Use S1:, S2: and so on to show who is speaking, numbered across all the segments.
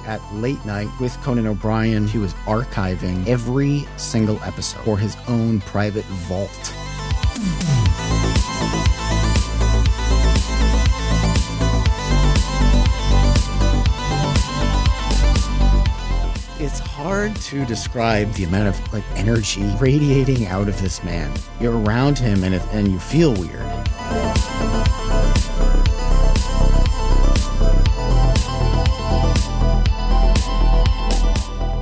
S1: at Late Night with Conan O'Brien. He was archiving every single episode for his own private vault. It's hard to describe the amount of energy radiating out of this man. You're around him and you feel weird.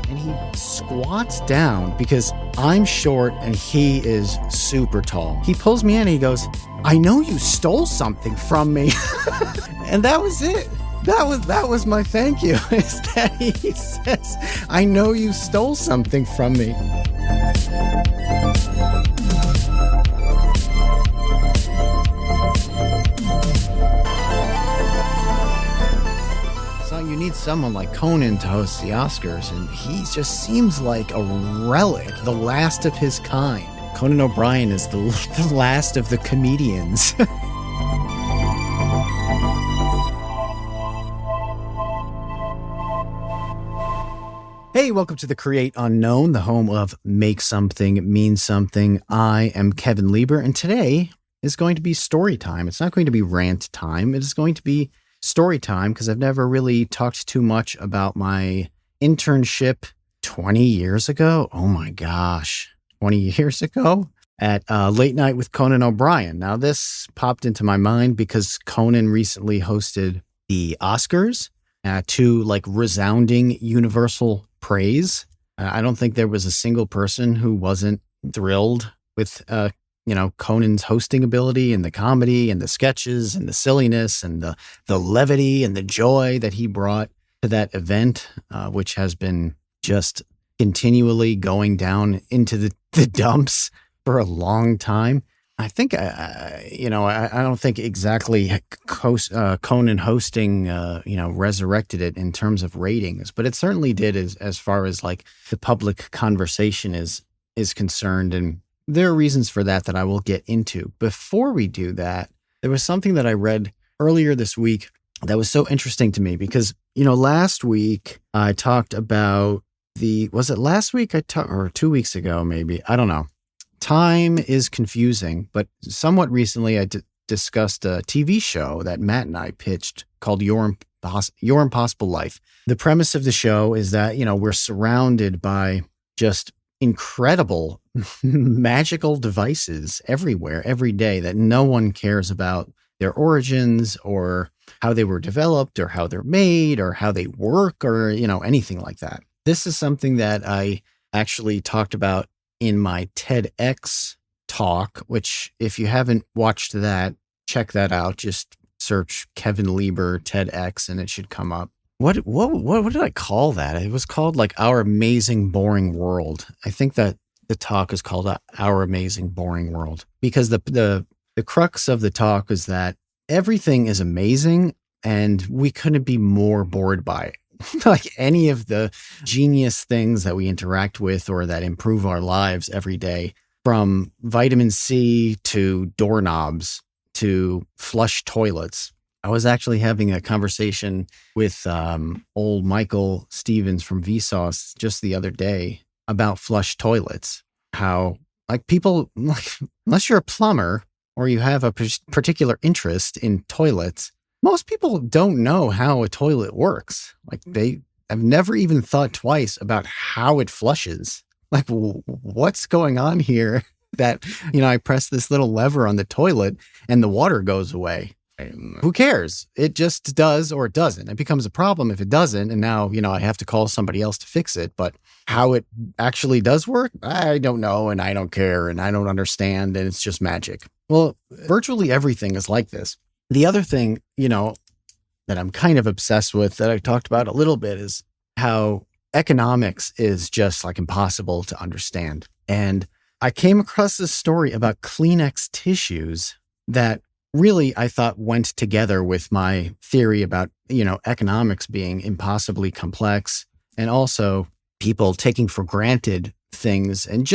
S1: And he squats down because I'm short and he is super tall. He pulls me in and he goes, "I know you stole something from me." And that was it. That was my thank you, is that he says, "I know you stole something from me." So you need someone like Conan to host the Oscars, and he just seems like a relic, the last of his kind. Conan O'Brien is the last of the comedians. Hey, welcome to the Create Unknown, the home of Make Something Mean Something. I am Kevin Lieber, and today is going to be story time. It's not going to be rant time. It is going to be story time because I've never really talked too much about my internship 20 years ago. Oh my gosh, 20 years ago at Late Night with Conan O'Brien. Now, this popped into my mind because Conan recently hosted the Oscars to resounding universal praise. I don't think there was a single person who wasn't thrilled with, Conan's hosting ability and the comedy and the sketches and the silliness and the levity and the joy that he brought to that event, which has been just continually going down into the dumps for a long time. I think, I don't think exactly Conan hosting, resurrected it in terms of ratings, but it certainly did as far as the public conversation is concerned. And there are reasons for that I will get into. Before we do that, there was something that I read earlier this week that was so interesting to me because, last week I talked about was it last week or 2 weeks ago, maybe? I don't know. Time is confusing, but somewhat recently I discussed a TV show that Matt and I pitched called Your Impossible Life. The premise of the show is that, we're surrounded by just incredible magical devices everywhere, every day, that no one cares about their origins or how they were developed or how they're made or how they work or, anything like that. This is something that I actually talked about in my TEDx talk, which if you haven't watched that, check that out. Just search Kevin Lieber TEDx and it should come up. What did I call that? It was called Our Amazing Boring World. I think that the talk is called Our Amazing Boring World because the crux of the talk is that everything is amazing and we couldn't be more bored by it. Any of the genius things that we interact with or that improve our lives every day, from vitamin C to doorknobs to flush toilets. I was actually having a conversation with old Michael Stevens from Vsauce just the other day about flush toilets. How people, unless you're a plumber or you have a particular interest in toilets, most people don't know how a toilet works. They have never even thought twice about how it flushes. What's going on here that, I press this little lever on the toilet and the water goes away. Who cares? It just does or it doesn't. It becomes a problem if it doesn't. And now, I have to call somebody else to fix it. But how it actually does work, I don't know. And I don't care. And I don't understand. And it's just magic. Well, virtually everything is like this. The other thing, that I'm kind of obsessed with that I talked about a little bit is how economics is just impossible to understand. And I came across this story about Kleenex tissues that really I thought went together with my theory about, economics being impossibly complex and also people taking for granted things and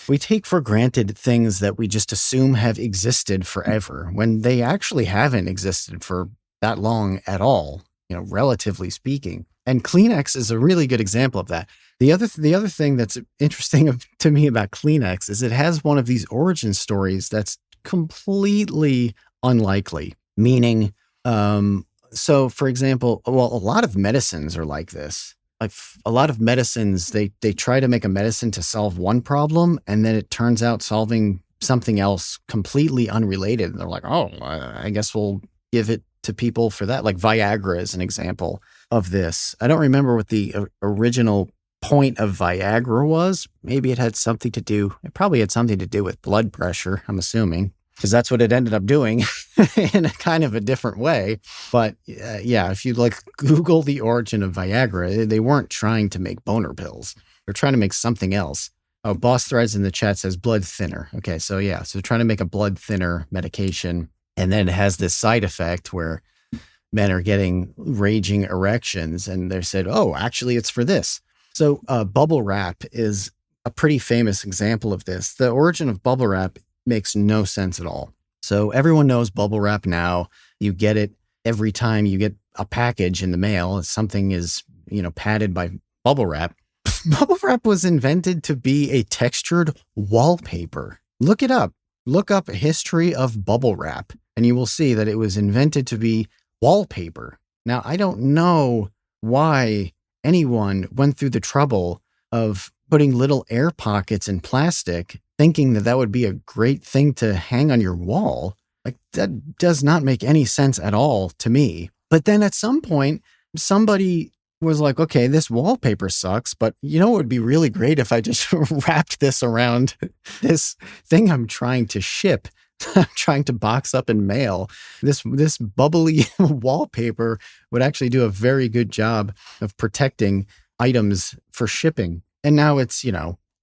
S1: we take for granted things that we just assume have existed forever when they actually haven't existed for that long at all, relatively speaking. And Kleenex is a really good example of that. The other thing that's interesting to me about Kleenex is it has one of these origin stories that's completely unlikely. Meaning, so for example, well, a lot of medicines are like this. Like a lot of medicines, they try to make a medicine to solve one problem, and then it turns out solving something else completely unrelated. And they're like, oh, I guess we'll give it to people for that. Like Viagra is an example of this. I don't remember what the original point of Viagra was. Maybe it probably had something to do with blood pressure, I'm assuming, because that's what it ended up doing in a kind of a different way. But yeah, if you like Google the origin of Viagra, they weren't trying to make boner pills. They're trying to make something else. Oh, Boss Threads in the chat says blood thinner. Okay, so yeah, so they're trying to make a blood thinner medication. And then it has this side effect where men are getting raging erections, and they said, oh, actually, it's for this. So bubble wrap is a pretty famous example of this. The origin of bubble wrap makes no sense at all. So everyone knows bubble wrap now. You get it every time you get a package in the mail. Something is, padded by bubble wrap. Bubble wrap was invented to be a textured wallpaper. Look it up. Look up history of bubble wrap, and you will see that it was invented to be wallpaper. Now, I don't know why anyone went through the trouble of putting little air pockets in plastic, thinking that that would be a great thing to hang on your wall. Like, that does not make any sense at all to me. But then at some point, somebody was like, okay, this wallpaper sucks, but it would be really great if I just wrapped this around this thing I'm trying to ship. I'm trying to box up and mail. This bubbly wallpaper would actually do a very good job of protecting items for shipping. And now it's,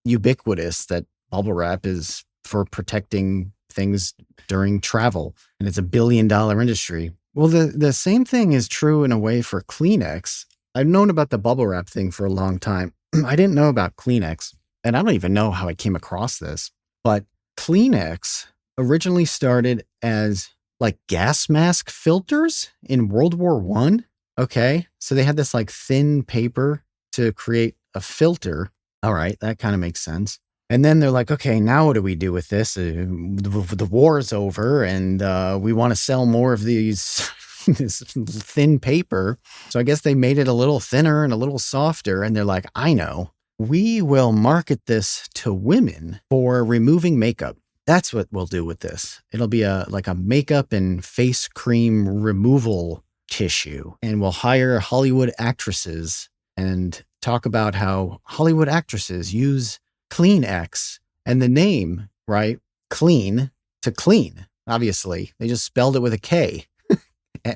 S1: ubiquitous that bubble wrap is for protecting things during travel, and it's $1 billion industry. Well, the same thing is true in a way for Kleenex. I've known about the bubble wrap thing for a long time. I didn't know about Kleenex, and I don't even know how I came across this, but Kleenex originally started as like gas mask filters in World War I. Okay. So they had this like thin paper to create a filter. All right. That kind of makes sense. And then they're like, okay, now what do we do with this? The war is over, and we want to sell more of these this thin paper. So I guess they made it a little thinner and a little softer. And they're like, I know, we will market this to women for removing makeup. That's what we'll do with this. It'll be like a makeup and face cream removal tissue. And we'll hire Hollywood actresses and talk about how Hollywood actresses use Kleenex, and the name, right? Clean to clean. Obviously, they just spelled it with a K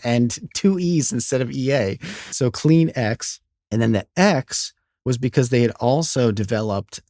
S1: and 2 E's instead of EA. So Kleenex. And then the X was because they had also developed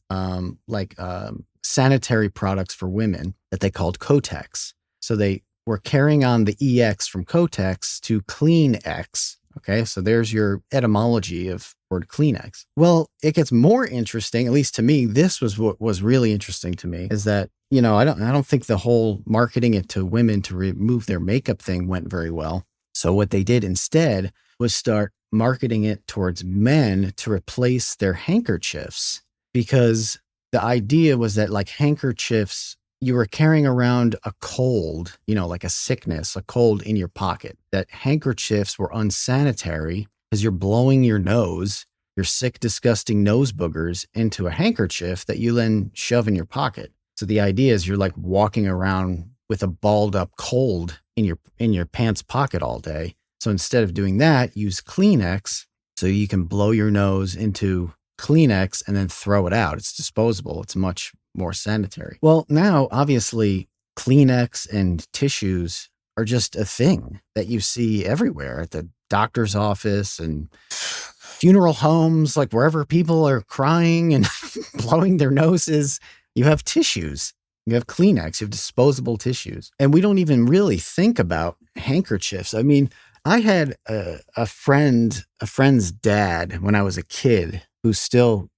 S1: sanitary products for women that they called Kotex. So they were carrying on the EX from Kotex to Kleenex. Okay, so there's your etymology of word Kleenex. Well, it gets more interesting, at least to me. This was what was really interesting to me, is that, I don't think the whole marketing it to women to remove their makeup thing went very well. So what they did instead was start marketing it towards men to replace their handkerchiefs, because the idea was that like handkerchiefs, you were carrying around a cold, like a sickness, a cold in your pocket, that handkerchiefs were unsanitary because you're blowing your nose, your sick, disgusting nose boogers into a handkerchief that you then shove in your pocket. So the idea is you're like walking around with a balled up cold in your pants pocket all day. So instead of doing that, use Kleenex so you can blow your nose into Kleenex and then throw it out. It's disposable. It's much more sanitary. Well, now, obviously, Kleenex and tissues are just a thing that you see everywhere at the doctor's office and funeral homes, like wherever people are crying and blowing their noses. You have tissues. You have Kleenex. You have disposable tissues. And we don't even really think about handkerchiefs. I mean, I had a friend's dad when I was a kid who still,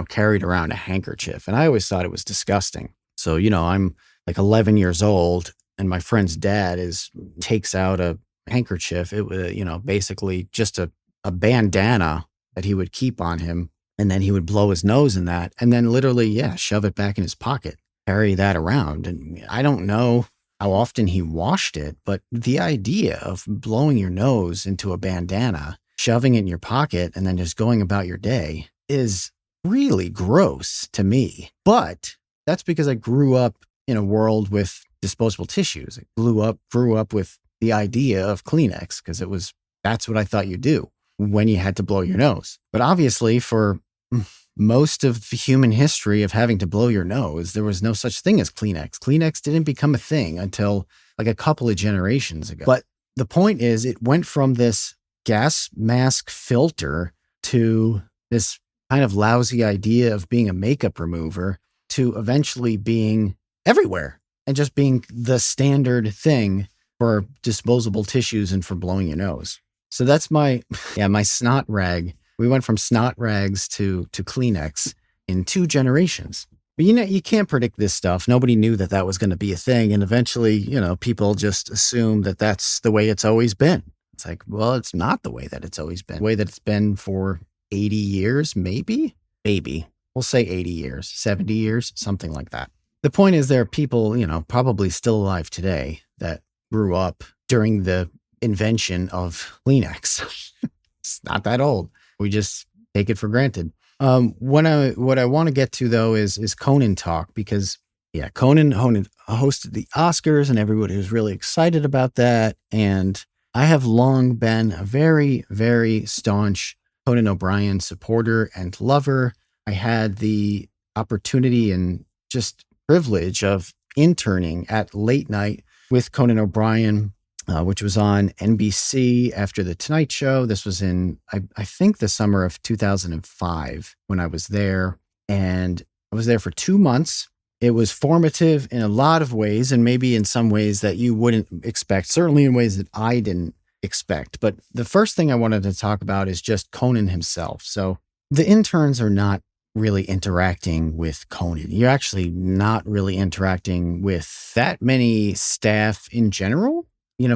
S1: carried around a handkerchief. And I always thought it was disgusting. So, I'm like 11 years old, and my friend's dad takes out a handkerchief. It was, basically just a bandana that he would keep on him. And then he would blow his nose in that and then literally, shove it back in his pocket, carry that around. And I don't know how often he washed it, but the idea of blowing your nose into a bandana, shoving it in your pocket, and then just going about your day is really gross to me. But that's because I grew up in a world with disposable tissues. I grew up with the idea of Kleenex because that's what I thought you do when you had to blow your nose. But obviously for most of human history of having to blow your nose, there was no such thing as Kleenex. Kleenex didn't become a thing until like a couple of generations ago. But the point is, it went from this gas mask filter to this kind of lousy idea of being a makeup remover to eventually being everywhere and just being the standard thing for disposable tissues and for blowing your nose. So that's my snot rag. We went from snot rags to Kleenex in 2 generations. But you can't predict this stuff. Nobody knew that was going to be a thing. And eventually, people just assume that that's the way it's always been. It's like, well, it's not the way that it's always been. The way that it's been for 80 years, maybe. We'll say 80 years, 70 years, something like that. The point is there are people, probably still alive today that grew up during the invention of Kleenex. It's not that old. We just take it for granted. What I want to get to though is Conan talk because Conan hosted the Oscars and everybody was really excited about that. And I have long been a very, very staunch Conan O'Brien supporter and lover. I had the opportunity and just privilege of interning at late night with Conan O'Brien, which was on NBC after The Tonight Show. This was in, I think, the summer of 2005 when I was there. And I was there for 2 months. It was formative in a lot of ways, and maybe in some ways that you wouldn't expect, certainly in ways that I didn't expect. But the first thing I wanted to talk about is just Conan himself. So the interns are not really interacting with Conan. You're actually not really interacting with that many staff in general.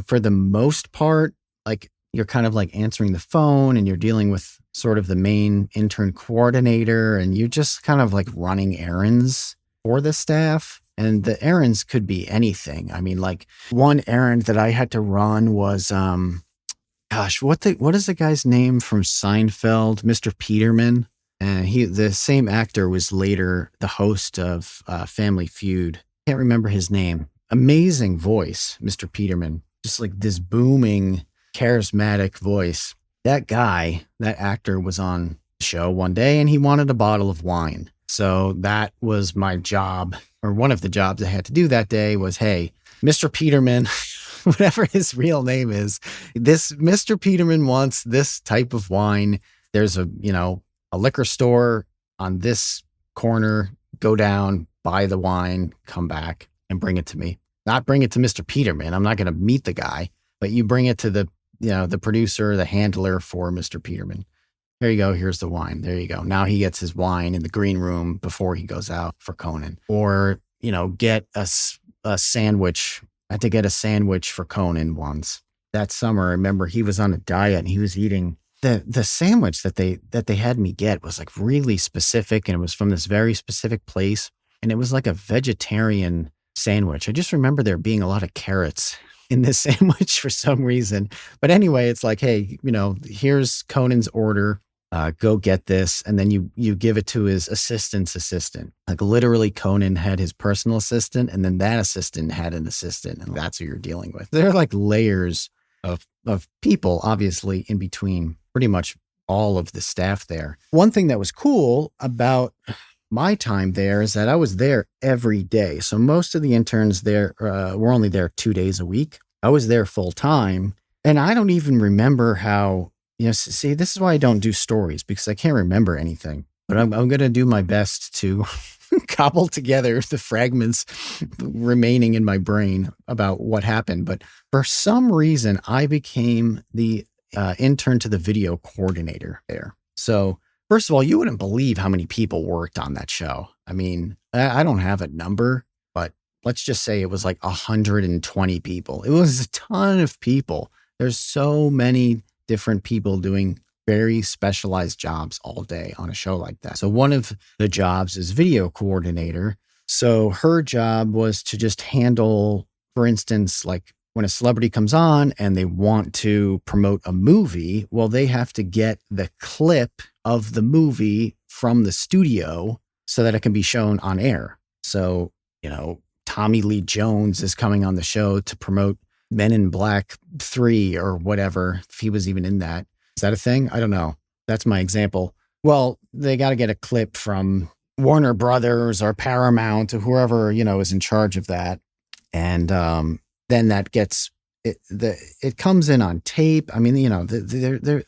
S1: For the most part, like you're kind of like answering the phone and you're dealing with sort of the main intern coordinator and you're just kind of like running errands for the staff. And the errands could be anything. I mean, like one errand that I had to run was, what is the guy's name from Seinfeld? Mr. Peterman. And the same actor was later the host of Family Feud. Can't remember his name. Amazing voice, Mr. Peterman. Just like this booming, charismatic voice. That actor was on the show one day and he wanted a bottle of wine. So that was my job, or one of the jobs I had to do that day was, hey, Mr. Peterman, whatever his real name is, this Mr. Peterman wants this type of wine. There's a liquor store on this corner, go down, buy the wine, come back and bring it to me. Not bring it to Mr. Peterman. I'm not going to meet the guy, but you bring it to the producer, the handler for Mr. Peterman. There you go. Here's the wine. There you go. Now he gets his wine in the green room before he goes out for Conan. Or, get a sandwich. I had to get a sandwich for Conan once. That summer, I remember he was on a diet and he was eating the sandwich that they had me get was like really specific, and it was from this very specific place, and it was like a vegetarian sandwich. I just remember there being a lot of carrots in this sandwich for some reason. But anyway, it's like, hey, here's Conan's order. Go get this. And then you give it to his assistant's assistant. Like literally Conan had his personal assistant and then that assistant had an assistant, and that's who you're dealing with. There are like layers of people, obviously, in between pretty much all of the staff there. One thing that was cool about my time there is that I was there every day. So most of the interns there were only there 2 days a week. I was there full time. And I don't even remember how, see, this is why I don't do stories, because I can't remember anything. But I'm going to do my best to cobble together the fragments remaining in my brain about what happened. But for some reason, I became the intern to the video coordinator there. So first of all, you wouldn't believe how many people worked on that show. I mean, I don't have a number, but let's just say it was like 120 people. It was a ton of people. There's so many different people doing very specialized jobs all day on a show like that. So one of the jobs is video coordinator. So her job was to just handle, for instance, like when a celebrity comes on and they want to promote a movie, well, they have to get the clip of the movie from the studio so that it can be shown on air. So, Tommy Lee Jones is coming on the show to promote Men in Black 3 or whatever, if he was even in that. Is that a thing? I don't know. That's my example. Well, they got to get a clip from Warner Brothers or Paramount or whoever, is in charge of that. And then that gets, it comes in on tape. I mean,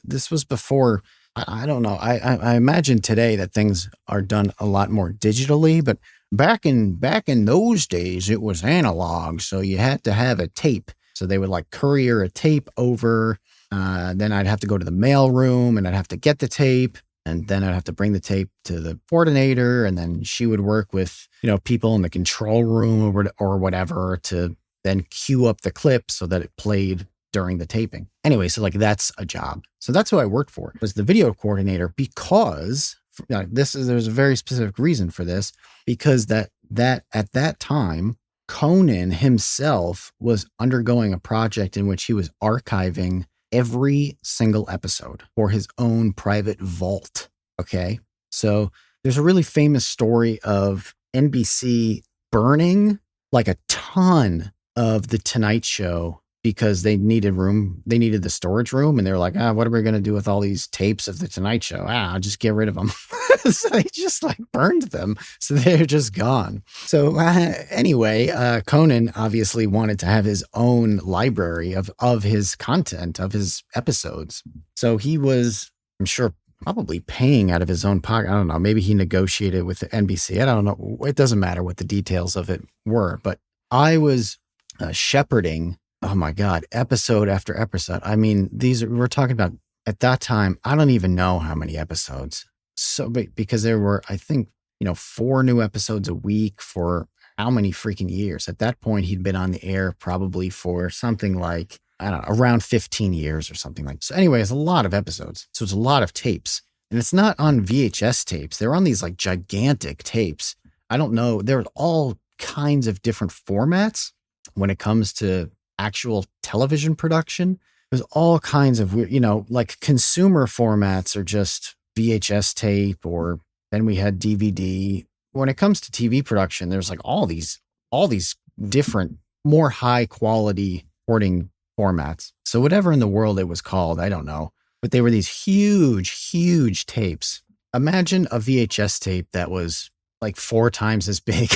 S1: this was before, I don't know. I imagine today that things are done a lot more digitally, but back in those days, it was analog. So you had to have a tape. So they would like courier a tape over. Then I'd have to go to the mail room and I'd have to get the tape. And then I'd have to bring the tape to the coordinator. And then she would work with, people in the control room or whatever to then cue up the clip so that it played during the taping. Anyway, so like that's a job. So that's who I worked for, was the video coordinator, because there's a very specific reason for this, because that at that time, Conan himself was undergoing a project in which he was archiving every single episode for his own private vault. Okay. So there's a really famous story of NBC burning like a ton of The Tonight Show because they needed the storage room. And they were like, what are we going to do with all these tapes of The Tonight Show? I'll just get rid of them. So they just like burned them. So they're just gone. So anyway, Conan obviously wanted to have his own library of his content, of his episodes. So he was, I'm sure, probably paying out of his own pocket. I don't know. Maybe he negotiated with the NBC. I don't know. It doesn't matter what the details of it were, but I was shepherding, oh my God, episode after episode. I mean, we're talking about at that time, I don't even know how many episodes. So, because there were, I think, 4 new episodes a week for how many freaking years? At that point, he'd been on the air probably for something like, I don't know, around 15 years or something like that. So anyway, it's a lot of episodes. So it's a lot of tapes. And it's not on VHS tapes. They're on these like gigantic tapes. I don't know. There are all kinds of different formats when it comes to actual television production. There's all kinds of weird, like consumer formats are just VHS tape, or then we had DVD. When it comes to TV production, there's like all these different, more high quality recording formats. So whatever in the world it was called, I don't know, but they were these huge, huge tapes. Imagine a VHS tape that was like 4 times as big.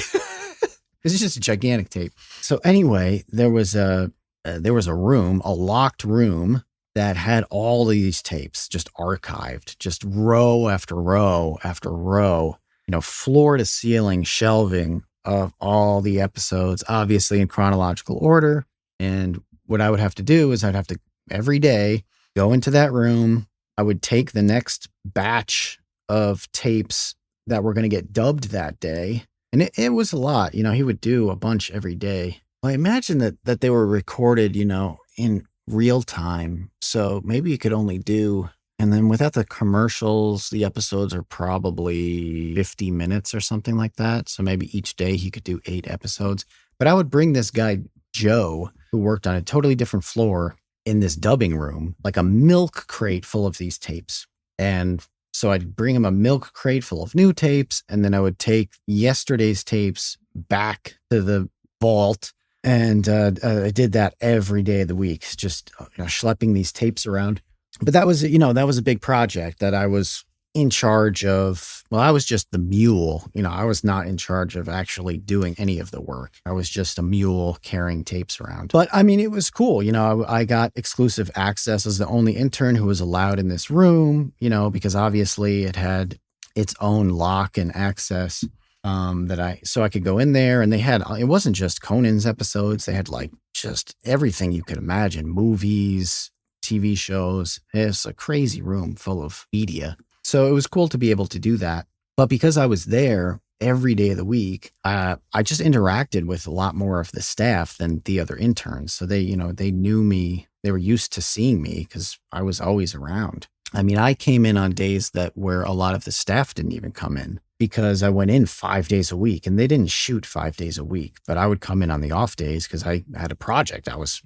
S1: This is just a gigantic tape. So anyway, there was a room, a locked room that had all these tapes just archived, just row after row after row, floor to ceiling shelving of all the episodes, obviously in chronological order. And what I would have to do is I'd have to every day go into that room. I would take the next batch of tapes that were going to get dubbed that day. And it was a lot. He would do a bunch every day. I imagine that they were recorded, in real time. So maybe you could only do, and then without the commercials, the episodes are probably 50 minutes or something like that. So maybe each day he could do 8 episodes. But I would bring this guy, Joe, who worked on a totally different floor in this dubbing room, like a milk crate full of these tapes. And so I'd bring him a milk crate full of new tapes, and then I would take yesterday's tapes back to the vault. And I did that every day of the week, just schlepping these tapes around. But that was, that was a big project that I was in charge of. Well, I was just the mule. I was not in charge of actually doing any of the work. I was just a mule carrying tapes around. But I mean, it was cool. I got exclusive access as the only intern who was allowed in this room, because obviously it had its own lock and access. So I could go in there, and it wasn't just Conan's episodes. They had like just everything you could imagine, movies, TV shows. It's a crazy room full of media. So it was cool to be able to do that. But because I was there every day of the week, I just interacted with a lot more of the staff than the other interns. So they knew me. They were used to seeing me because I was always around. I mean, I came in on days that where a lot of the staff didn't even come in because I went in 5 days a week and they didn't shoot 5 days a week, but I would come in on the off days because I had a project I was,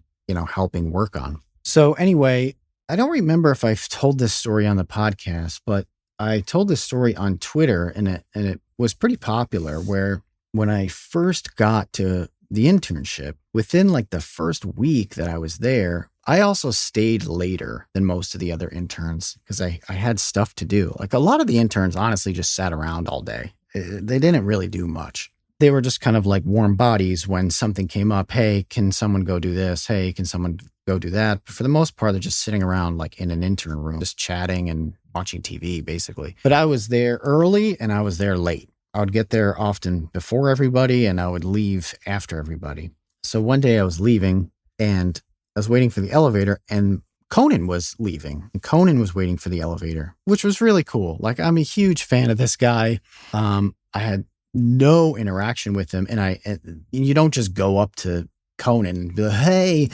S1: helping work on. So anyway, I don't remember if I've told this story on the podcast, but I told this story on Twitter and it was pretty popular where when I first got to the internship, within like the first week that I was there, I also stayed later than most of the other interns because I had stuff to do. Like a lot of the interns honestly just sat around all day. They didn't really do much. They were just kind of like warm bodies when something came up. Hey, can someone go do this? Hey, can someone go do that? But for the most part, they're just sitting around like in an intern room, just chatting and watching TV basically. But I was there early and I was there late. I would get there often before everybody and I would leave after everybody. So one day I was leaving and I was waiting for the elevator and Conan was leaving and Conan was waiting for the elevator, which was really cool. Like I'm a huge fan of this guy. I had no interaction with him and you don't just go up to Conan and be like, hey,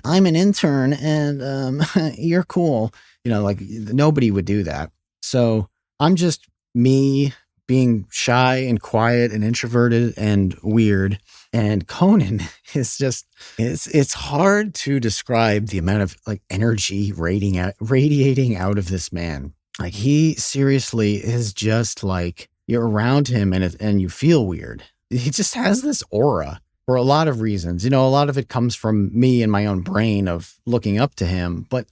S1: I'm an intern and you're cool. Like nobody would do that. So I'm just me being shy and quiet and introverted and weird. And Conan is just, it's hard to describe the amount of like energy radiating out of this man. Like he seriously is just like, you're around him and you feel weird. He just has this aura for a lot of reasons. A lot of it comes from me and my own brain of looking up to him. But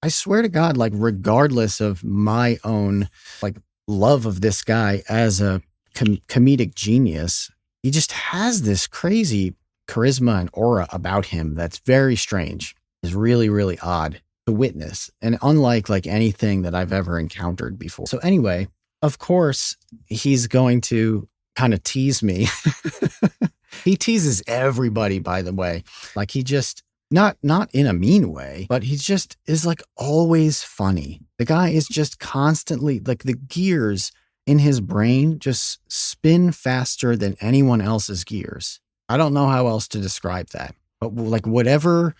S1: I swear to God, like regardless of my own like love of this guy as a comedic genius, he just has this crazy charisma and aura about him that's very strange. Is really, really odd to witness and unlike like anything that I've ever encountered before. So anyway, of course, he's going to kind of tease me. He teases everybody, by the way. Like he just, not in a mean way, but he just is like always funny. The guy is just constantly like the gears in his brain just spin faster than anyone else's gears. I don't know how else to describe that, but like whatever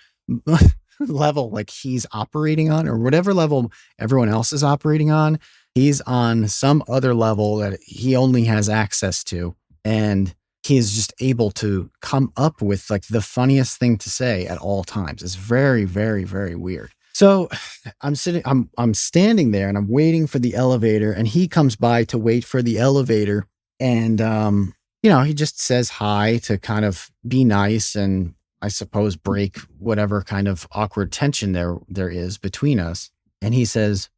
S1: level like he's operating on or whatever level everyone else is operating on, he's on some other level that he only has access to. And he is just able to come up with like the funniest thing to say at all times. It's very, very, very weird. So I'm standing there and I'm waiting for the elevator and he comes by to wait for the elevator. And, he just says hi to kind of be nice and I suppose break whatever kind of awkward tension there is between us. And he says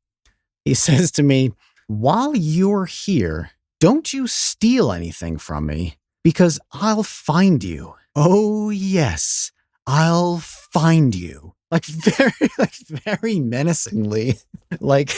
S1: to me, while you're here, don't you steal anything from me because I'll find you. Oh yes, I'll find you. Like very menacingly, like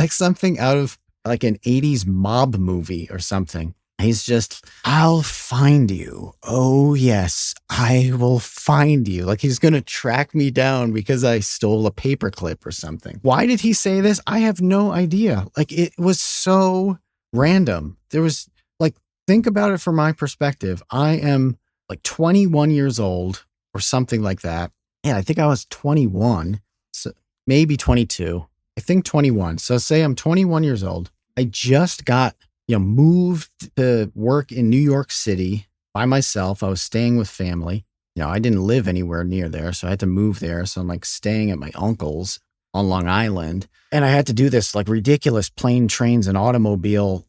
S1: something out of like an 80s mob movie or something. He's just, I'll find you. Oh yes, I will find you. Like he's going to track me down because I stole a paperclip or something. Why did he say this? I have no idea. Like it was so random. There was like, think about it from my perspective. I am like 21 years old or something like that. Yeah, I think I was 21, so maybe 22. I think 21. So say I'm 21 years old. I just got, moved to work in New York City by myself. I was staying with family. I didn't live anywhere near there, so I had to move there. So I'm like staying at my uncle's on Long Island. And I had to do this like ridiculous plane, trains, and automobile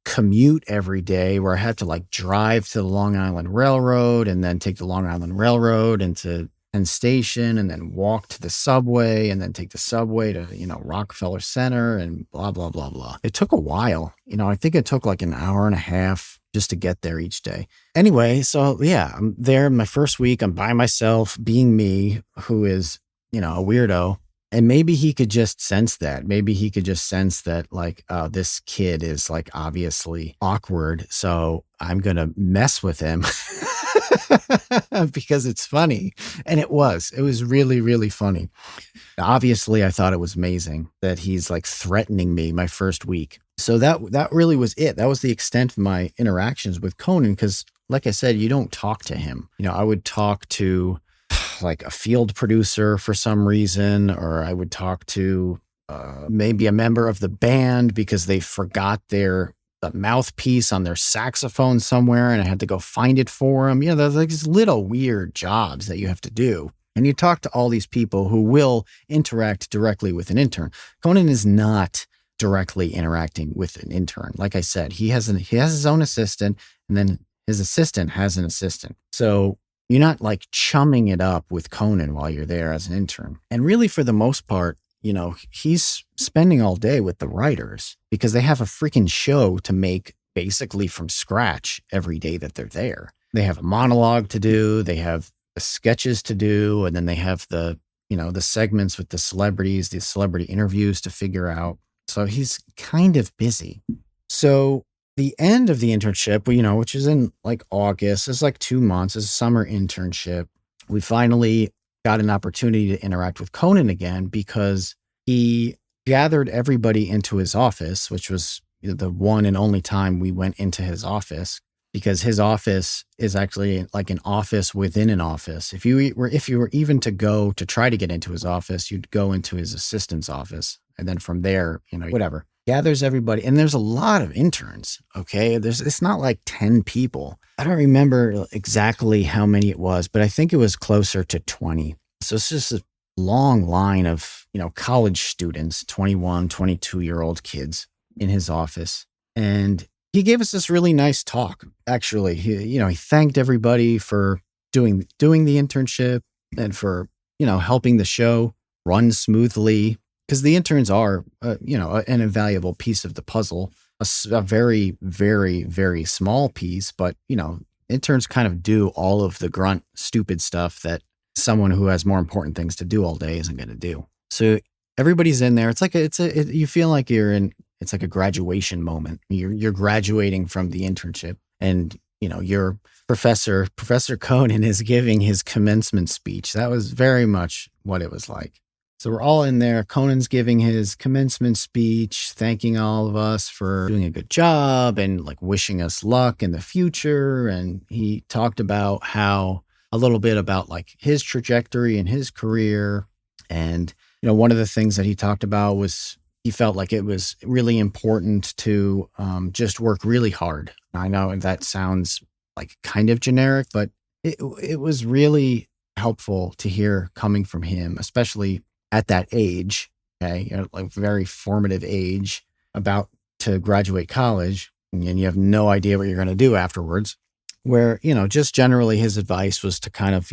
S1: commute every day where I had to like drive to the Long Island Railroad and then take the Long Island Railroad into Penn Station and then walk to the subway and then take the subway to, Rockefeller Center and blah, blah, blah, blah. It took a while. I think it took like an hour and a half just to get there each day. Anyway, so yeah, I'm there my first week. I'm by myself being me, who is, a weirdo. And maybe he could just sense that. Maybe he could just sense that like, this kid is like obviously awkward. So I'm going to mess with him because it's funny. And it was really, really funny. Obviously, I thought it was amazing that he's like threatening me my first week. So that really was it. That was the extent of my interactions with Conan. Because like I said, you don't talk to him. I would talk to like a field producer for some reason, or I would talk to maybe a member of the band because they forgot the mouthpiece on their saxophone somewhere and I had to go find it for them. There's like these little weird jobs that you have to do. And you talk to all these people who will interact directly with an intern. Conan is not directly interacting with an intern. Like I said, he has his own assistant, and then his assistant has an assistant. So you're not like chumming it up with Conan while you're there as an intern. And really, for the most part, he's spending all day with the writers because they have a freaking show to make basically from scratch every day that they're there. They have a monologue to do, they have the sketches to do, and then they have the segments with the celebrities, the celebrity interviews to figure out. So he's kind of busy. So the end of the internship, which is in like August, it's like 2 months, it's a summer internship. We finally got an opportunity to interact with Conan again because he gathered everybody into his office, which was the one and only time we went into his office, because his office is actually like an office within an office. If you were even to go to try to get into his office, you'd go into his assistant's office. And then from there, whatever. Gathers everybody. And there's a lot of interns, okay? It's not like 10 people. I don't remember exactly how many it was, but I think it was closer to 20. So it's just a long line of, college students, 21, 22-year-old kids in his office. And he gave us this really nice talk. Actually, he thanked everybody for doing the internship and for, helping the show run smoothly. Because the interns are, an invaluable piece of the puzzle, a very, very, very small piece. But, interns kind of do all of the grunt, stupid stuff that someone who has more important things to do all day isn't going to do. So everybody's in there. It's like you feel like it's like a graduation moment. You're graduating from the internship, and your Professor Conan is giving his commencement speech. That was very much what it was like. So we're all in there. Conan's giving his commencement speech, thanking all of us for doing a good job and like wishing us luck in the future. And he talked about a little bit about like his trajectory and his career. And, one of the things that he talked about was he felt like it was really important to just work really hard. I know that sounds like kind of generic, but it was really helpful to hear coming from him, especially at that age, okay, like very formative age, about to graduate college, and you have no idea what you're going to do afterwards, where, just generally his advice was to kind of,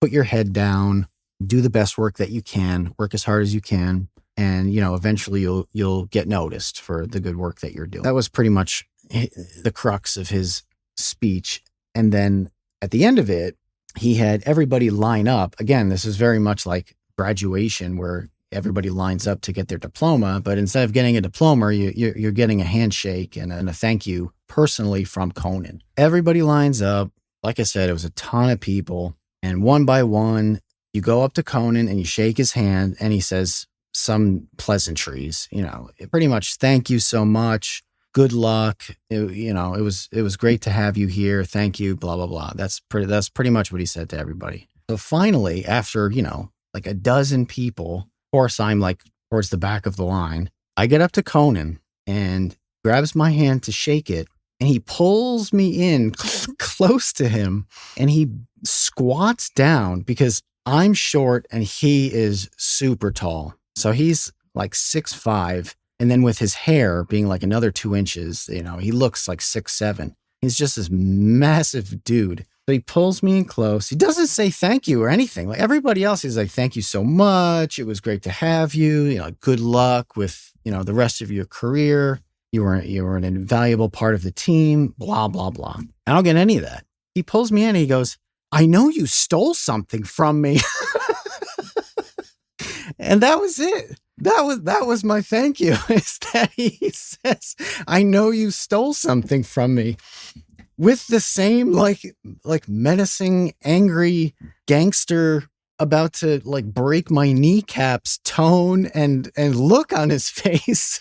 S1: put your head down, do the best work that you can, work as hard as you can, and, eventually you'll get noticed for the good work that you're doing. That was pretty much the crux of his speech. And then at the end of it, he had everybody line up. Again, this is very much like graduation, where everybody lines up to get their diploma, but instead of getting a diploma, you're getting a handshake and a thank you personally from Conan. Everybody lines up. Like I said, it was a ton of people, and one by one, you go up to Conan and you shake his hand, and he says some pleasantries, pretty much, thank you so much, good luck, it was great to have you here, thank you, blah blah blah. That's pretty much what he said to everybody. So finally, after like a dozen people, of course, I'm like towards the back of the line. I get up to Conan and grabs my hand to shake it, and he pulls me in close to him, and he squats down because I'm short and he is super tall. So he's like 6'5", and then with his hair being like another 2 inches, he looks like 6'7". He's just this massive dude. So he pulls me in close. He doesn't say thank you or anything. Like everybody else, he's like, thank you so much. It was great to have you. Good luck with, the rest of your career. You were an invaluable part of the team, blah, blah, blah. I don't get any of that. He pulls me in and he goes, I know you stole something from me. And that was it. That was my thank you, is that he says, I know you stole something from me. With the same like menacing, angry gangster about to like break my kneecaps tone and look on his face.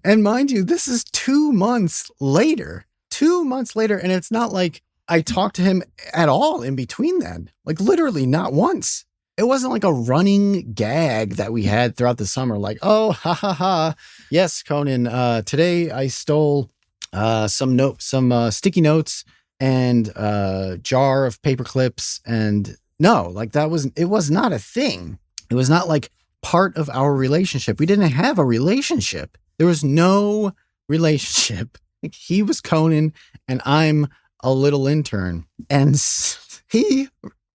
S1: And mind you, this is 2 months later. 2 months later, and it's not like I talked to him at all in between then, like literally not once. It wasn't like a running gag that we had throughout the summer. Like, oh, ha ha ha. Yes, Conan, today I stole some sticky notes and a jar of paper clips. And no, like it was not a thing. It was not like part of our relationship. We didn't have a relationship. There was no relationship. Like, he was Conan and I'm a little intern. And he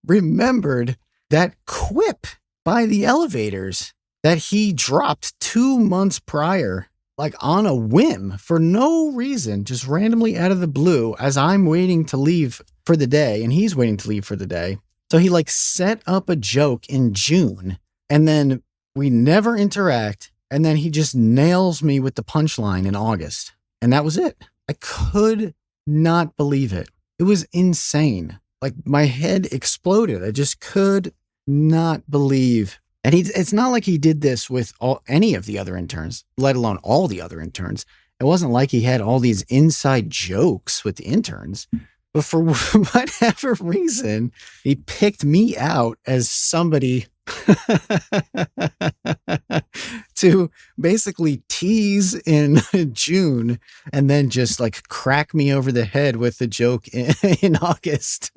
S1: remembered that quip by the elevators that he dropped 2 months prior, like on a whim for no reason, just randomly out of the blue as I'm waiting to leave for the day and he's waiting to leave for the day. So he like set up a joke in June and then we never interact. And then he just nails me with the punchline in August. And that was it. I could not believe it. It was insane. Like my head exploded. I just could not believe. And it's not like he did this with any of the other interns, let alone all the other interns. It wasn't like he had all these inside jokes with the interns. But for whatever reason, he picked me out as somebody to basically tease in June and then just like crack me over the head with the joke in August.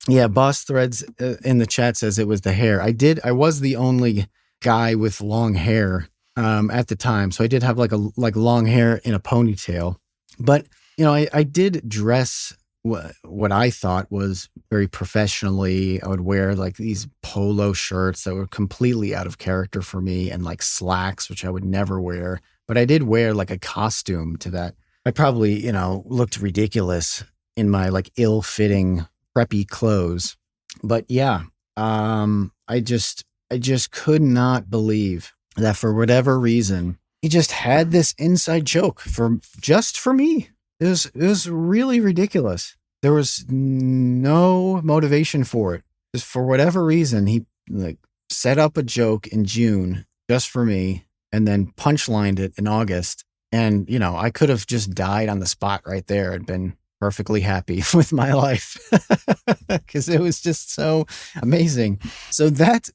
S1: Yeah, Boss Threads in the chat says it was the hair. I was the only guy with long hair at the time. So I did have like long hair in a ponytail. But, you know, I did dress what I thought was very professionally. I would wear like these polo shirts that were completely out of character for me and like slacks, which I would never wear. But I did wear like a costume to that. I probably, you know, looked ridiculous in my like ill-fitting preppy clothes. But yeah, I just could not believe that for whatever reason, he just had this inside joke for me. It was really ridiculous. There was no motivation for it. Just for whatever reason, he like set up a joke in June just for me and then punchlined it in August. And, you know, I could have just died on the spot right there and been perfectly happy with my life because it was just so amazing. So that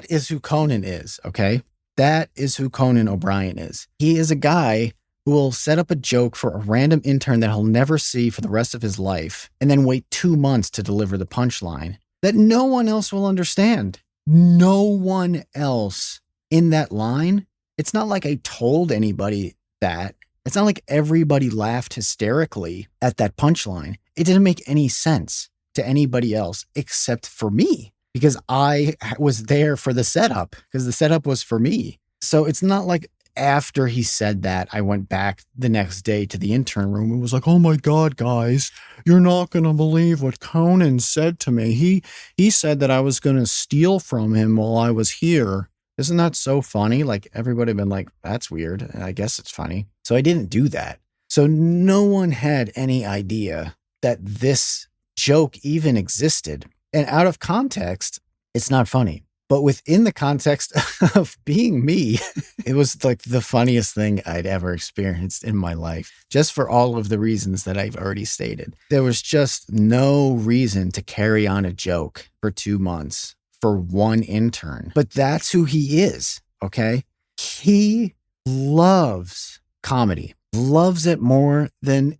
S1: is who Conan is. Okay. That is who Conan O'Brien is. He is a guy who will set up a joke for a random intern that he'll never see for the rest of his life and then wait 2 months to deliver the punchline that no one else will understand. No one else in that line. It's not like I told anybody that. It's not like everybody laughed hysterically at that punchline. It didn't make any sense to anybody else except for me because I was there for the setup because the setup was for me. So it's not like after he said that, I went back the next day to the intern room and was like, oh my God, guys, you're not going to believe what Conan said to me. He said that I was going to steal from him while I was here. Isn't that so funny? Like everybody had been like, that's weird. And I guess it's funny. So I didn't do that. So no one had any idea that this joke even existed. And out of context, it's not funny. But within the context of being me, it was like the funniest thing I'd ever experienced in my life, just for all of the reasons that I've already stated. There was just no reason to carry on a joke for 2 months for one intern. But that's who he is, okay? He loves comedy, loves it more than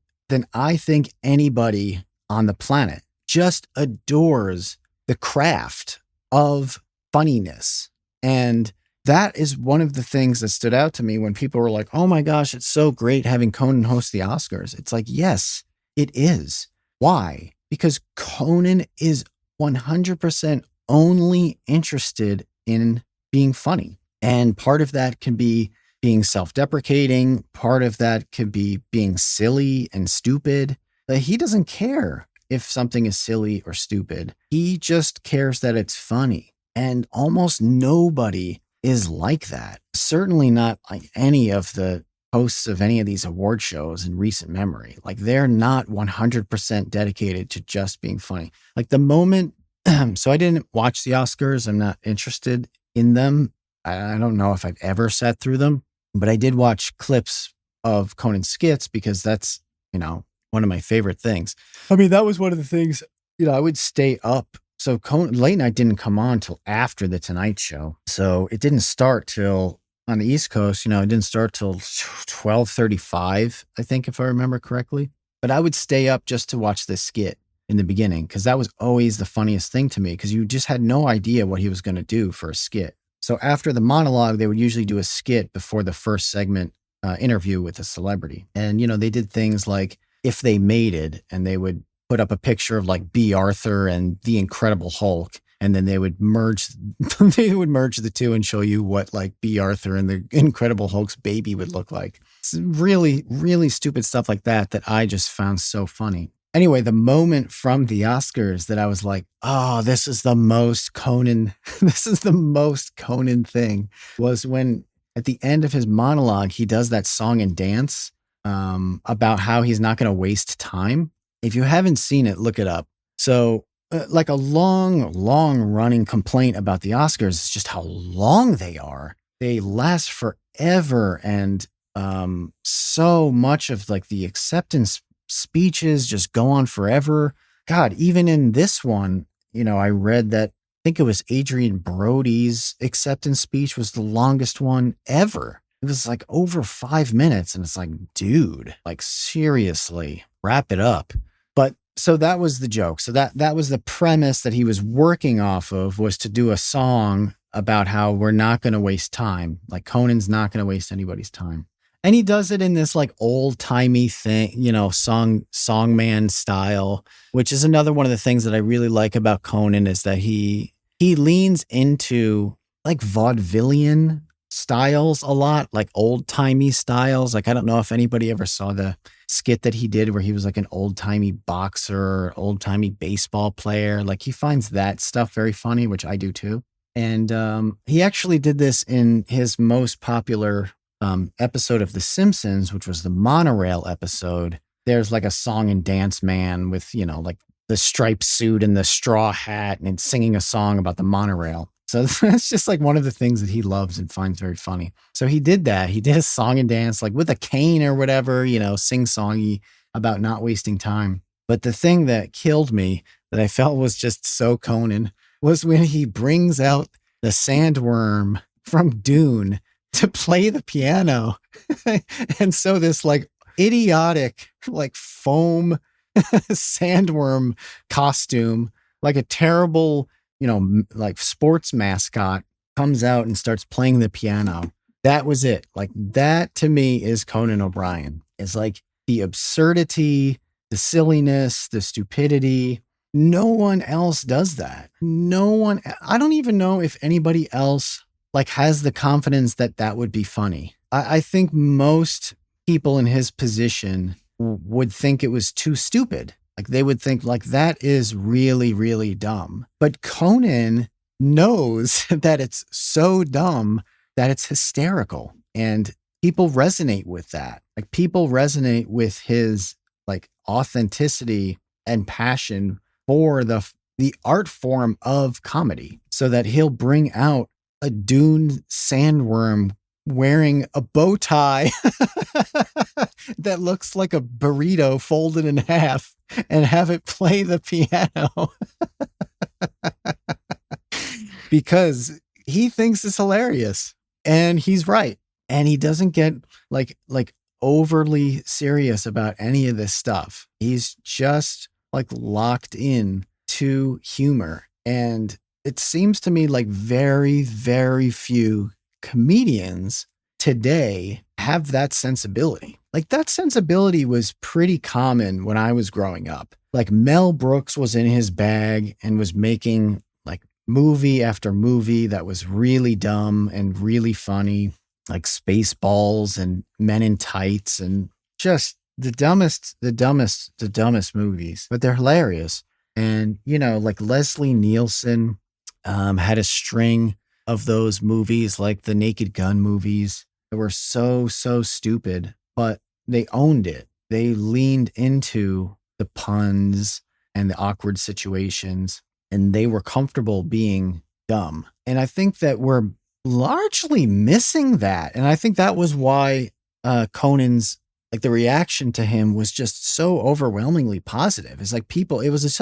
S1: I think anybody on the planet. Just adores the craft of funniness. And that is one of the things that stood out to me when people were like, oh my gosh, it's so great having Conan host the Oscars. It's like, yes, it is. Why? Because Conan is 100% only interested in being funny. And part of that can be being self-deprecating. Part of that could be being silly and stupid. But he doesn't care if something is silly or stupid. He just cares that it's funny. And almost nobody is like that. Certainly not like any of the hosts of any of these award shows in recent memory. Like they're not 100% dedicated to just being funny. Like the moment, so I didn't watch the Oscars. I'm not interested in them. I don't know if I've ever sat through them, but I did watch clips of Conan's skits because that's, you know, one of my favorite things. I mean, that was one of the things, I would stay up. So late night didn't come on till after the Tonight Show. So it didn't start till on the East Coast, it didn't start till 12:35, I think, if I remember correctly. But I would stay up just to watch this skit in the beginning, because that was always the funniest thing to me, because you just had no idea what he was going to do for a skit. So after the monologue, they would usually do a skit before the first segment interview with a celebrity. And, they did things like If They Mated, and they would put up a picture of like B. Arthur and the Incredible Hulk. And then they would merge the two and show you what like B. Arthur and the Incredible Hulk's baby would look like. It's really, really stupid stuff like that I just found so funny. Anyway, the moment from the Oscars that I was like, oh, this is the most Conan thing, was when at the end of his monologue, he does that song and dance about how he's not going to waste time. If you haven't seen it, look it up. So like a long running complaint about the Oscars is just how long they are. They last forever. And so much of like the acceptance speeches just go on forever. God, even in this one, I read that, I think it was Adrian Brody's acceptance speech was the longest one ever. It was like over 5 minutes. And it's like, dude, like seriously, wrap it up. But so that was the joke. So that was the premise that he was working off of, was to do a song about how we're not going to waste time. Like Conan's not going to waste anybody's time. And he does it in this like old timey thing, songman style, which is another one of the things that I really like about Conan, is that he leans into like vaudevillian styles a lot, like old timey styles. Like, I don't know if anybody ever saw the skit that he did where he was like an old timey boxer or old timey baseball player. Like, he finds that stuff very funny, which I do too. And he actually did this in his most popular episode of The Simpsons, which was the monorail episode. There's like a song and dance man with, like the striped suit and the straw hat, and singing a song about the monorail. So that's just like one of the things that he loves and finds very funny. So he did that. He did a song and dance like with a cane or whatever, sing-songy about not wasting time. But the thing that killed me, that I felt was just so Conan, was when he brings out the Sandworm from Dune to play the piano. And so this like idiotic, like foam Sandworm costume, like a terrible, like sports mascot, comes out and starts playing the piano. That was it. Like, that to me is Conan O'Brien. It's like the absurdity, the silliness, the stupidity. No one else does that. I don't even know if anybody else like has the confidence that would be funny. I think most people in his position would think it was too stupid. Like, they would think like, that is really, really dumb. But Conan knows that it's so dumb that it's hysterical. And people resonate with that. Like, people resonate with his like authenticity and passion for the art form of comedy, so that he'll bring out a Dune Sandworm wearing a bow tie that looks like a burrito folded in half, and have it play the piano because he thinks it's hilarious, and he's right. And he doesn't get like overly serious about any of this stuff. He's just like locked in to humor. And it seems to me like very, very few comedians today have that sensibility. Like, that sensibility was pretty common when I was growing up. Like, Mel Brooks was in his bag and was making like movie after movie that was really dumb and really funny, like Spaceballs and Men in Tights, and just the dumbest movies, but they're hilarious. And, like Leslie Nielsen had a string of those movies, like the Naked Gun movies, that were so stupid, but they owned it. They leaned into the puns and the awkward situations, and they were comfortable being dumb. And I think that we're largely missing that. And I think that was why Conan's like the reaction to him was just so overwhelmingly positive. It's like people, it was it's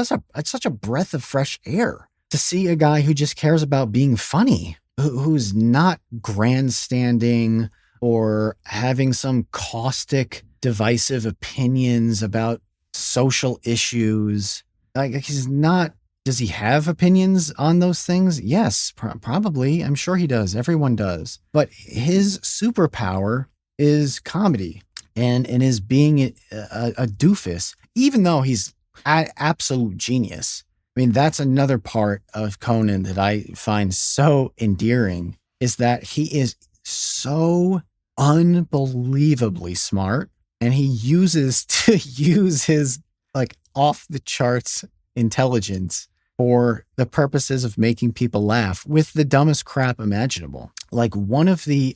S1: such a breath of fresh air to see a guy who just cares about being funny, who's not grandstanding or having some caustic, divisive opinions about social issues. Like he's not, does he have opinions on those things? Yes, probably. I'm sure he does. Everyone does. But his superpower is comedy and is being a doofus, even though he's an absolute genius. I mean, that's another part of Conan that I find so endearing, is that he is so unbelievably smart, and he uses to use his like off the charts intelligence for the purposes of making people laugh with the dumbest crap imaginable. Like one of the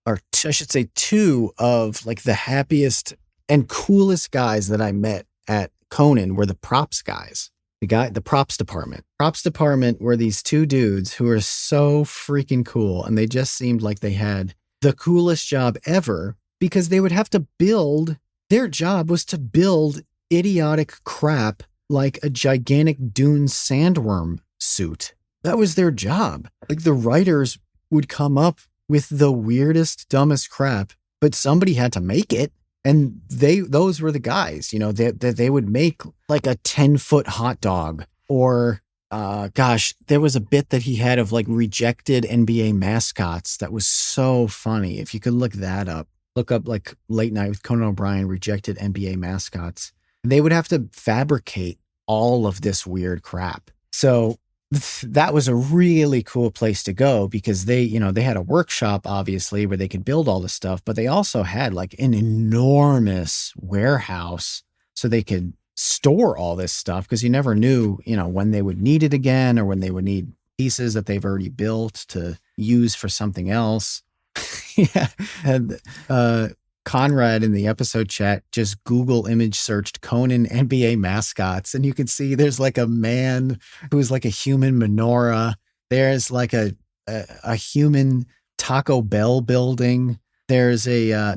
S1: or I should say two of like the happiest and coolest guys that I met at Conan were the props guys. The props department. Props department were these two dudes who were so freaking cool, and they just seemed like they had the coolest job ever, because they would have to build, their job was to build idiotic crap like a gigantic Dune sandworm suit. That was their job. Like the writers would come up with the weirdest, dumbest crap, but somebody had to make it. And those were the guys, you know, they would make like a 10-foot hot dog, or there was a bit that he had of like rejected NBA mascots that was so funny. If you could look that up, look up like Late Night with Conan O'Brien, rejected NBA mascots. They would have to fabricate all of this weird crap. So that was a really cool place to go, because they had a workshop, obviously, where they could build all this stuff, but they also had like an enormous warehouse so they could store all this stuff, because you never knew, when they would need it again, or when they would need pieces that they've already built to use for something else. Yeah. And Conrad in the episode chat just Google image searched Conan NBA mascots, and you can see there's like a man who's like a human menorah. There's like a human Taco Bell building. There's a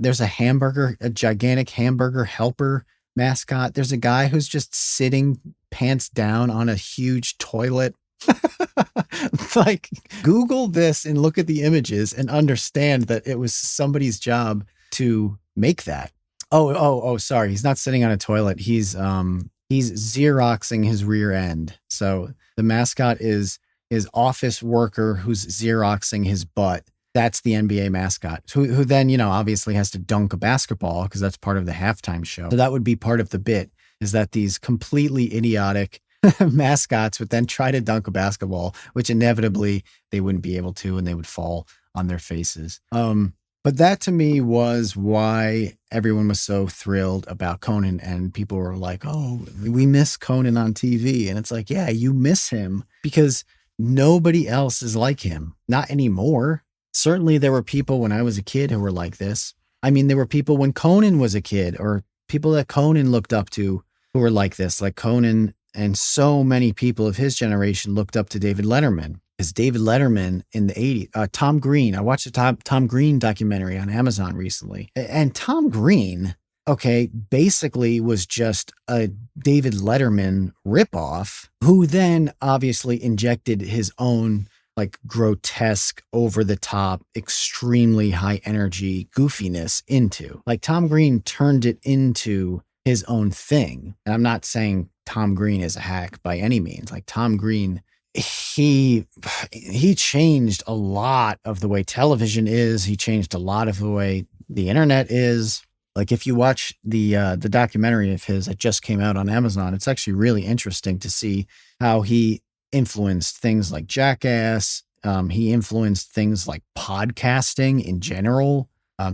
S1: gigantic hamburger helper mascot. There's a guy who's just sitting pants down on a huge toilet. Like, Google this and look at the images and understand that it was somebody's job to make that. Oh, sorry. He's not sitting on a toilet. He's Xeroxing his rear end. So the mascot is his office worker who's Xeroxing his butt. That's the NBA mascot, who then, obviously has to dunk a basketball, because that's part of the halftime show. So that would be part of the bit, is that these completely idiotic mascots would then try to dunk a basketball, which inevitably they wouldn't be able to, and they would fall on their faces. But that to me was why everyone was so thrilled about Conan, and people were like, oh, we miss Conan on TV. And it's like, yeah, you miss him because nobody else is like him. Not anymore. Certainly there were people when I was a kid who were like this. I mean, there were people when Conan was a kid, or people that Conan looked up to, who were like this, like Conan, and so many people of his generation looked up to David Letterman. Because David Letterman in the 80s, Tom Green, I watched a Tom Green documentary on Amazon recently. And Tom Green, basically was just a David Letterman ripoff, who then obviously injected his own like grotesque, over the top, extremely high energy goofiness into. Like Tom Green turned it into his own thing. And I'm not saying Tom Green is a hack by any means. Like Tom Green, he changed a lot of the way television is. He changed a lot of the way the internet is. Like if you watch the documentary of his that just came out on Amazon, it's actually really interesting to see how he influenced things like Jackass. He influenced things like podcasting in general.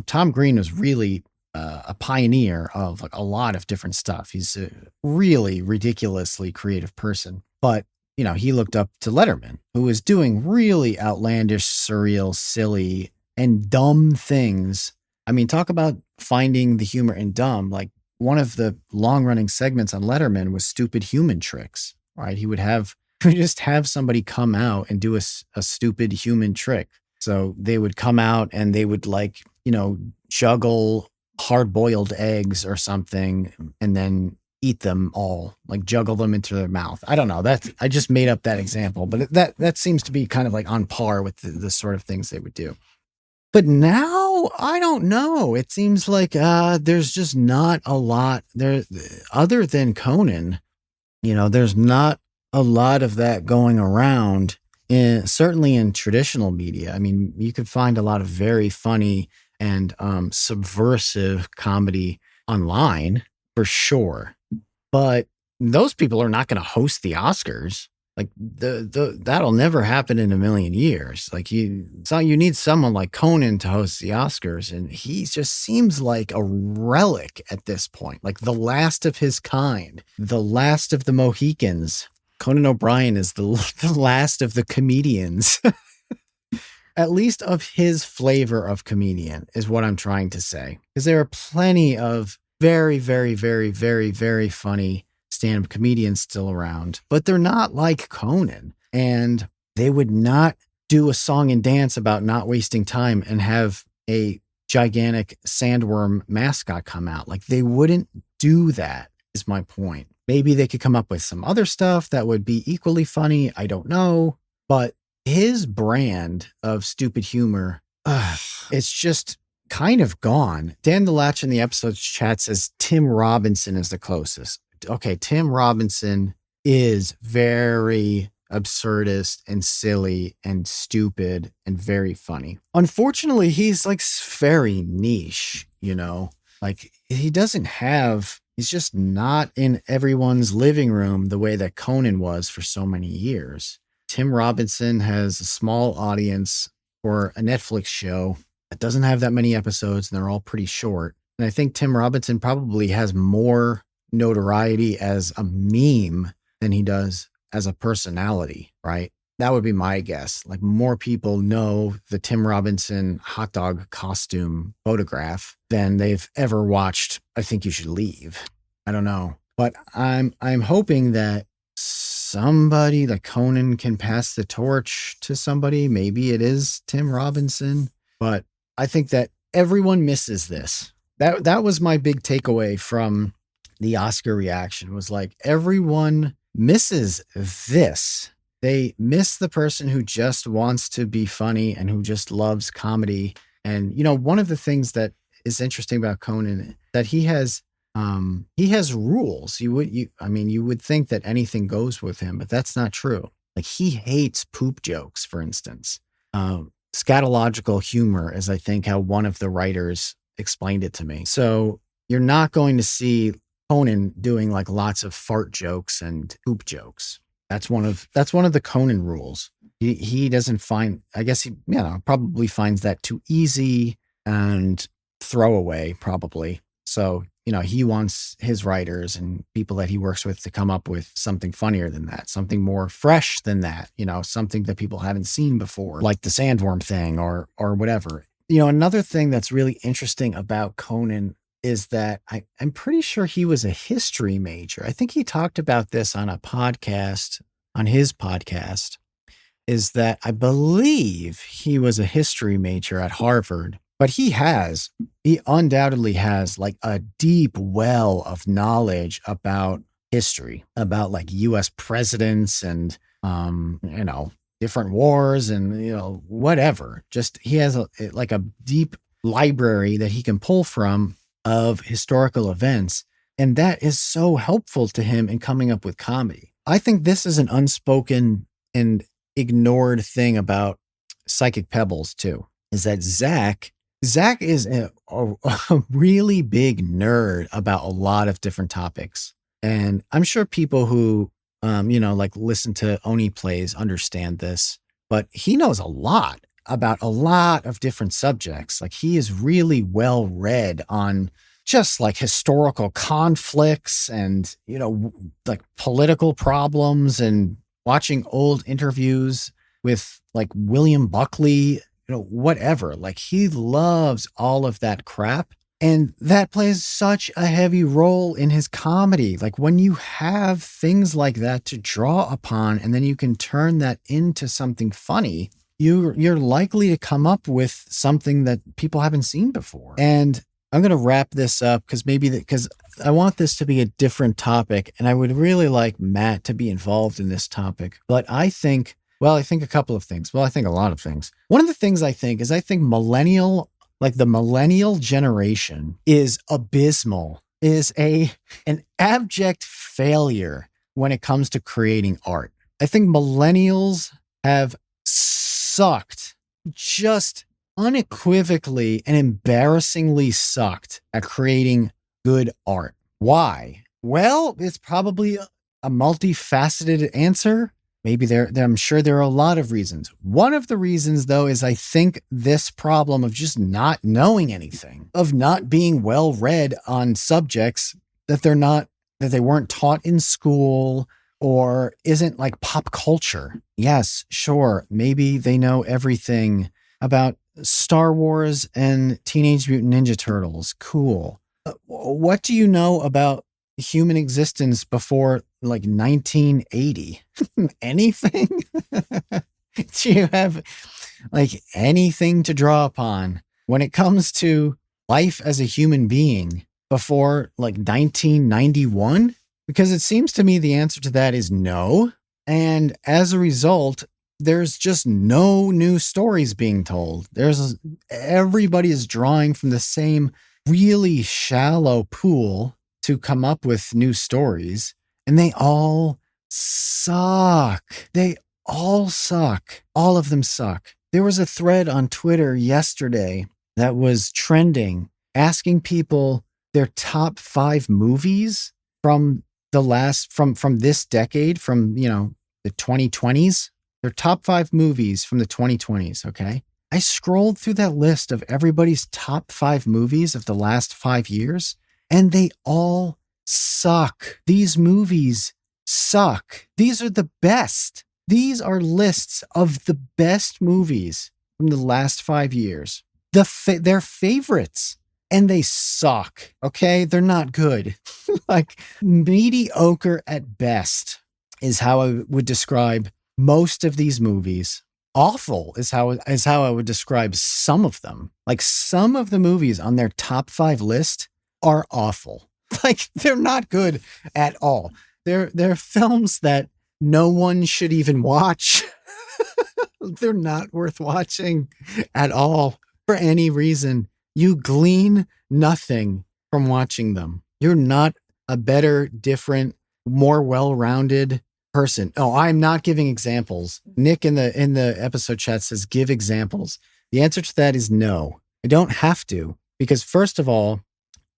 S1: Tom Green was really a pioneer of like a lot of different stuff. He's a really ridiculously creative person, but he looked up to Letterman, who was doing really outlandish, surreal, silly, and dumb things. I mean, talk about finding the humor in dumb. Like one of the long-running segments on Letterman was stupid human tricks, right? He would just have somebody come out and do a stupid human trick. So they would come out and they would juggle hard-boiled eggs or something and then eat them all, like juggle them into their mouth. I don't know. I just made up that example, but that seems to be kind of like on par with the sort of things they would do. But now I don't know. It seems like there's just not a lot there other than Conan. There's not a lot of that going around certainly in traditional media. I mean, you could find a lot of very funny and subversive comedy online for sure. But those people are not going to host the Oscars. Like that'll never happen in a million years. Like you need someone like Conan to host the Oscars, and he just seems like a relic at this point, like the last of his kind, the last of the Mohicans. Conan O'Brien is the last of the comedians, at least of his flavor of comedian, is what I'm trying to say. Because there are plenty of very, very, very, very, very funny stand-up comedians still around, but they're not like Conan. And they would not do a song and dance about not wasting time and have a gigantic sandworm mascot come out. Like, they wouldn't do that, is my point. Maybe they could come up with some other stuff that would be equally funny. I don't know. But his brand of stupid humor, it's just kind of gone. Dan the Latch in the episode chat says Tim Robinson is the closest. Okay, Tim Robinson is very absurdist and silly and stupid and very funny. Unfortunately, he's like very niche, like he's just not in everyone's living room the way that Conan was for so many years. Tim Robinson has a small audience for a Netflix show that doesn't have that many episodes, and they're all pretty short. And I think Tim Robinson probably has more notoriety as a meme than he does as a personality, right? That would be my guess. Like, more people know the Tim Robinson hot dog costume photograph than they've ever watched I Think You Should Leave. I don't know. But I'm hoping that somebody like Conan can pass the torch to somebody. Maybe it is Tim Robinson, but I think that everyone misses this. That was my big takeaway from the Oscar reaction, was like, everyone misses this. They miss the person who just wants to be funny and who just loves comedy. And, one of the things that is interesting about Conan, that he has rules. You would think that anything goes with him, but that's not true. Like, he hates poop jokes, for instance. Scatological humor is, I think, how one of the writers explained it to me. So you're not going to see Conan doing like lots of fart jokes and poop jokes. That's one of the Conan rules. He doesn't find, I guess he, probably finds that too easy and throwaway, probably. So, he wants his writers and people that he works with to come up with something funnier than that, something more fresh than that, something that people haven't seen before, like the Sandworm thing or whatever. Another thing that's really interesting about Conan is that I'm pretty sure he was a history major. I think he talked about this on his podcast, is that I believe he was a history major at Harvard, but he undoubtedly has like a deep well of knowledge about history, about like US presidents and, different wars and, whatever. Just, he has a deep library that he can pull from of historical events. And that is so helpful to him in coming up with comedy. I think this is an unspoken and ignored thing about Psychic Pebbles too, is that Zach is a really big nerd about a lot of different topics. And I'm sure people who, listen to Oni Plays understand this, but he knows a lot about a lot of different subjects. Like, he is really well read on just like historical conflicts and, like political problems, and watching old interviews with like William Buckley, whatever. Like, he loves all of that crap. And that plays such a heavy role in his comedy. Like, when you have things like that to draw upon, and then you can turn that into something funny, you're likely to come up with something that people haven't seen before. And I'm going to wrap this up because I want this to be a different topic, and I would really like Matt to be involved in this topic. But I think a couple of things. Well, I think a lot of things. One of the things I think millennial, like the millennial generation, is abysmal, is an abject failure when it comes to creating art. I think millennials have sucked, just unequivocally and embarrassingly sucked at creating good art. Why? Well, it's probably a multifaceted answer. Maybe I'm sure there are a lot of reasons. One of the reasons, though, is I think this problem of just not knowing anything, of not being well read on subjects that they weren't taught in school, or isn't like pop culture. Yes, sure. Maybe they know everything about Star Wars and Teenage Mutant Ninja Turtles. Cool. What do you know about human existence before like 1980? Anything? Do you have like anything to draw upon when it comes to life as a human being before like 1991? Because it seems to me the answer to that is no. And as a result, there's just no new stories being told. Everybody is drawing from the same really shallow pool to come up with new stories, and they all suck. They all suck. All of them suck. There was a thread on Twitter yesterday that was trending, asking people their top 5 movies from this decade, from, the 2020s. Their top 5 movies from the 2020s, okay? I scrolled through that list of everybody's top 5 movies of the last 5 years, and they all suck. These movies suck. These are the best. These are lists of the best movies from the last 5 years. They're favorites, and they suck, okay? They're not good. Like, mediocre at best is how I would describe most of these movies. Awful is how I would describe some of them. Like, some of the movies on their top 5 list are awful. Like, they're not good at all. They're films that no one should even watch. They're not worth watching at all for any reason. You glean nothing from watching them. You're not a better, different, more well-rounded person. Oh, I'm not giving examples. Nick in the episode chat says, give examples. The answer to that is no. I don't have to, because first of all,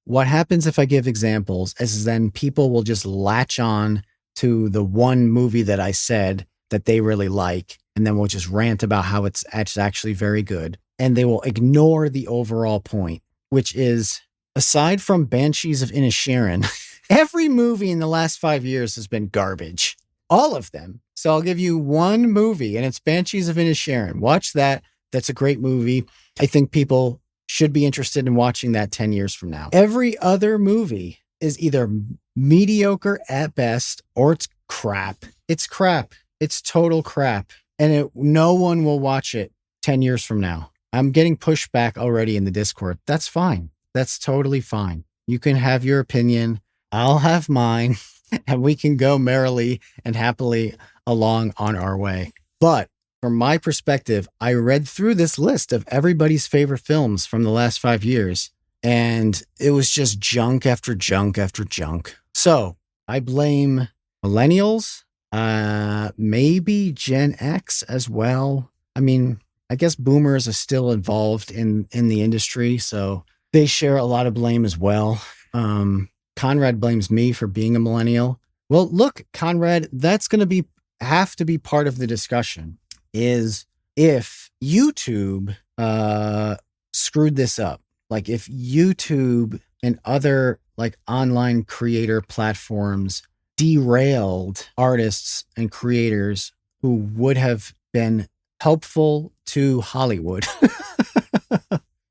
S1: what happens if I give examples is then people will just latch on to the one movie that I said that they really like, and then we'll just rant about how it's actually very good. And they will ignore the overall point, which is, aside from Banshees of Inisherin, every movie in the last 5 years has been garbage. All of them. So I'll give you one movie, and it's Banshees of Inisherin. Watch that. That's a great movie. I think people should be interested in watching that 10 years from now. Every other movie is either mediocre at best, or it's crap. It's crap. It's total crap. And no one will watch it 10 years from now. I'm getting pushback already in the Discord. That's fine. That's totally fine. You can have your opinion. I'll have mine. And we can go merrily and happily along on our way. But from my perspective, I read through this list of everybody's favorite films from the last 5 years, and it was just junk after junk after junk. So I blame millennials, maybe Gen X as well. I mean, I guess boomers are still involved in the industry, so they share a lot of blame as well. Conrad blames me for being a millennial. Well, look, Conrad, that's going to have to be part of the discussion, is if YouTube screwed this up. Like, if YouTube and other like online creator platforms derailed artists and creators who would have been helpful to Hollywood,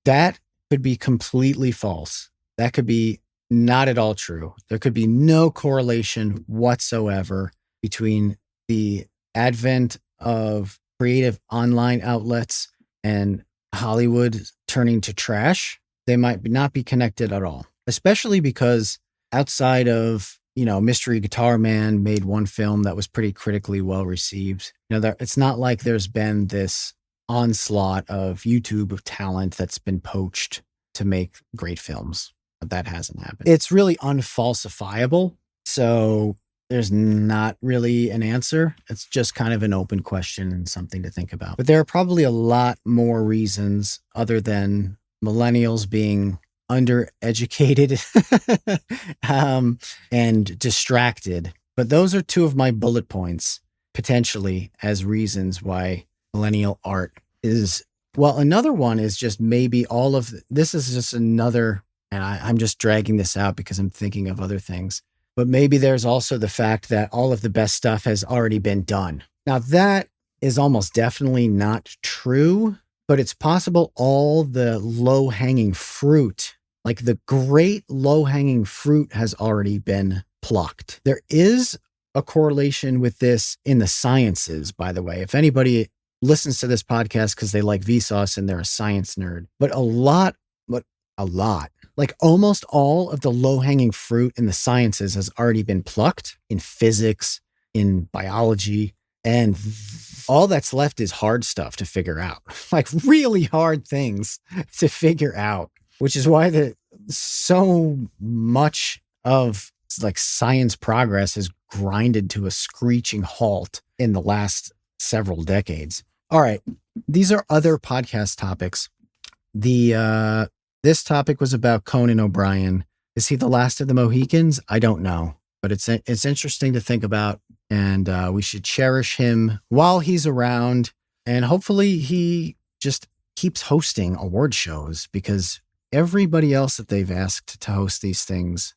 S1: that could be completely false. That could be not at all true. There could be no correlation whatsoever between the advent of creative online outlets and Hollywood turning to trash. they might not be connected at all, especially because outside of, Mystery Guitar Man made one film that was pretty critically well received. It's not like there's been this onslaught of YouTube talent that's been poached to make great films. But that hasn't happened. It's really unfalsifiable. So there's not really an answer. It's just kind of an open question and something to think about. But there are probably a lot more reasons other than millennials being undereducated and distracted. But those are two of my bullet points, potentially, as reasons why millennial art is. Well, another one is just maybe this is just another, and I'm just dragging this out because I'm thinking of other things. But maybe there's also the fact that all of the best stuff has already been done. Now, that is almost definitely not true, but it's possible all the low-hanging fruit, like the great low-hanging fruit, has already been plucked. There is a correlation with this in the sciences, by the way. If anybody listens to this podcast because they like Vsauce and they're a science nerd, but a lot, like almost all of the low-hanging fruit in the sciences has already been plucked in physics, in biology, and all that's left is hard stuff to figure out, like really hard things to figure out, which is why so much of like science progress has grinded to a screeching halt in the last several decades. All right. These are other podcast topics. This topic was about Conan O'Brien. Is he the last of the Mohicans? I don't know, but it's interesting to think about, and we should cherish him while he's around. And hopefully he just keeps hosting award shows, because everybody else that they've asked to host these things,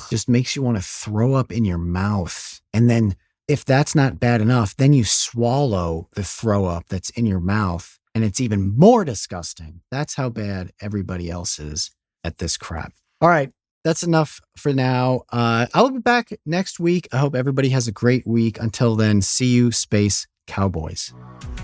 S1: just makes you want to throw up in your mouth. And then if that's not bad enough, then you swallow the throw up that's in your mouth, and it's even more disgusting. That's how bad everybody else is at this crap. All right, that's enough for now. I'll be back next week. I hope everybody has a great week. Until then, see you, Space Cowboys.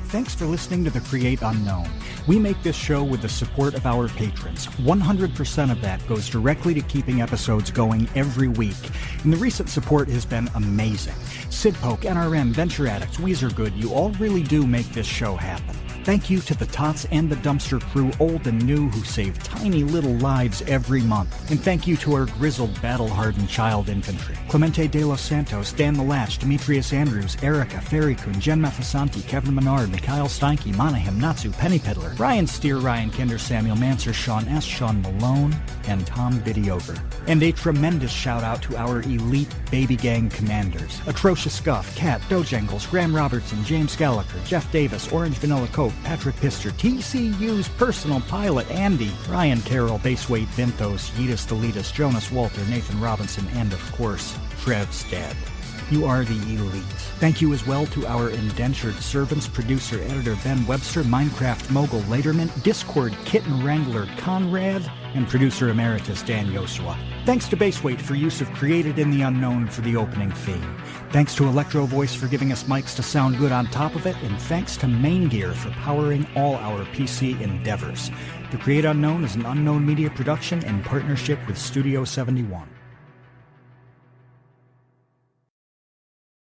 S2: Thanks for listening to The Create Unknown. We make this show with the support of our patrons. 100% of that goes directly to keeping episodes going every week. And the recent support has been amazing. Sidpoke, NRM, Venture Addicts, Weezer Good, you all really do make this show happen. Thank you to the Tots and the Dumpster crew, old and new, who save tiny little lives every month. And thank you to our grizzled, battle-hardened child infantry. Clemente de los Santos, Dan the Latch, Demetrius Andrews, Erica, Ferry-kun, Jen Mafasanti, Kevin Menard, Mikhail Steinke, Monahim, Natsu, Penny Piddler, Ryan Steer, Ryan Kinder, Samuel Manser, Sean S., Sean Malone, and Tom Videover. And a tremendous shout-out to our elite baby gang commanders: Atrocious Scuff, Kat, Dojangles, Graham Robertson, James Gallagher, Jeff Davis, Orange Vanilla Coke, Patrick Pister, TCU's personal pilot Andy, Ryan Carroll, Baseweight Vinthos, Yeetus Deletus, Jonas Walter, Nathan Robinson, and of course, Trev Stead. You are the elite. Thank you as well to our indentured servants, producer, editor Ben Webster, Minecraft mogul Laterman, Discord kitten wrangler Conrad, and producer emeritus Dan Yosua. Thanks to Baseweight for use of Created in the Unknown for the opening theme. Thanks to Electro Voice for giving us mics to sound good on top of it, and thanks to Main Gear for powering all our PC endeavors. The Create Unknown is an Unknown Media production in partnership with Studio 71.